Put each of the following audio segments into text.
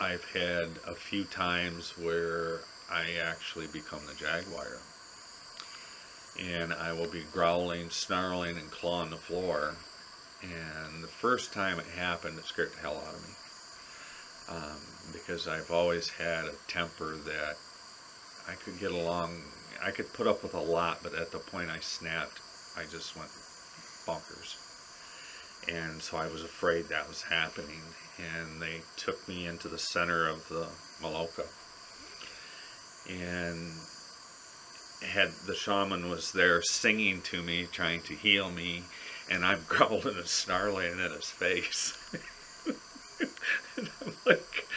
I've had a few times where I actually become the Jaguar. And I will be growling, snarling, and clawing the floor. And the first time it happened, it scared the hell out of me. Because I've always had a temper that I could get along, I could put up with a lot, but at the point I snapped, I just went bonkers. And so I was afraid that was happening. And they took me into the center of the Maloka. And the shaman was there singing to me, trying to heal me, and I'm growling and snarling at his face. And I'm like,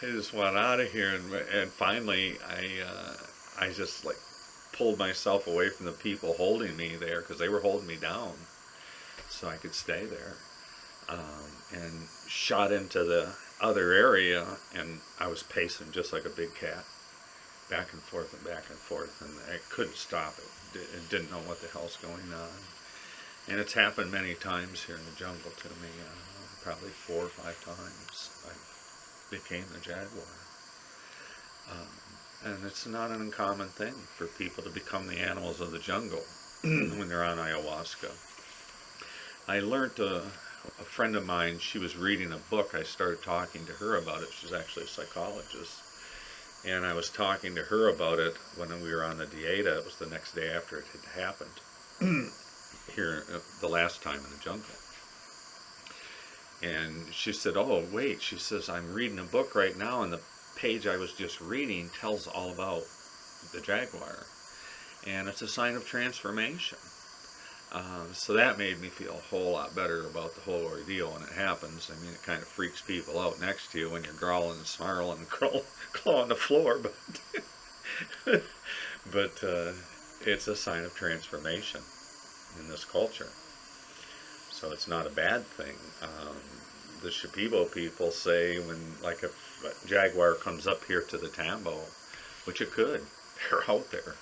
I just want out of here. And finally, I just like pulled myself away from the people holding me there, because they were holding me down so I could stay there, and shot into the other area, and I was pacing just like a big cat, back and forth and back and forth, and I couldn't stop it. It didn't know what the hell's going on. And it's happened many times here in the jungle to me, probably 4 or 5 times I became the Jaguar. And it's not an uncommon thing for people to become the animals of the jungle when they're on ayahuasca. I learned a friend of mine, she was reading a book, I started talking to her about it. She's actually a psychologist. And I was talking to her about it when we were on the dieta. It was the next day after it had happened, here the last time in the jungle. And she said, oh, wait, she says, I'm reading a book right now, and the page I was just reading tells all about the Jaguar. And it's a sign of transformation. So that made me feel a whole lot better about the whole ordeal when it happens. I mean, it kind of freaks people out next to you when you're growling and snarling and clawing the floor, but it's a sign of transformation in this culture. So it's not a bad thing. The Shipibo people say when, like, if a Jaguar comes up here to the Tambo, which it could, they're out there,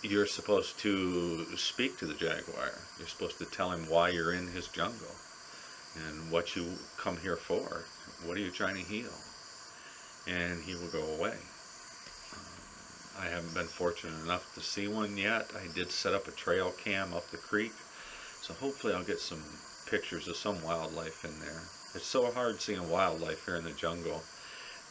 you're supposed to speak to the Jaguar. You're supposed to tell him why you're in his jungle and what you come here for. What are you trying to heal? And he will go away. I haven't been fortunate enough to see one yet. I did set up a trail cam up the creek, so hopefully I'll get some pictures of some wildlife in there. It's so hard seeing wildlife here in the jungle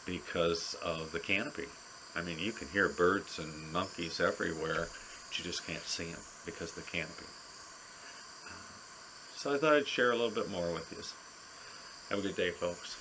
because of the canopy. I mean, you can hear birds and monkeys everywhere, but you just can't see them because of the canopy. So I thought I'd share a little bit more with you. Have a good day, folks.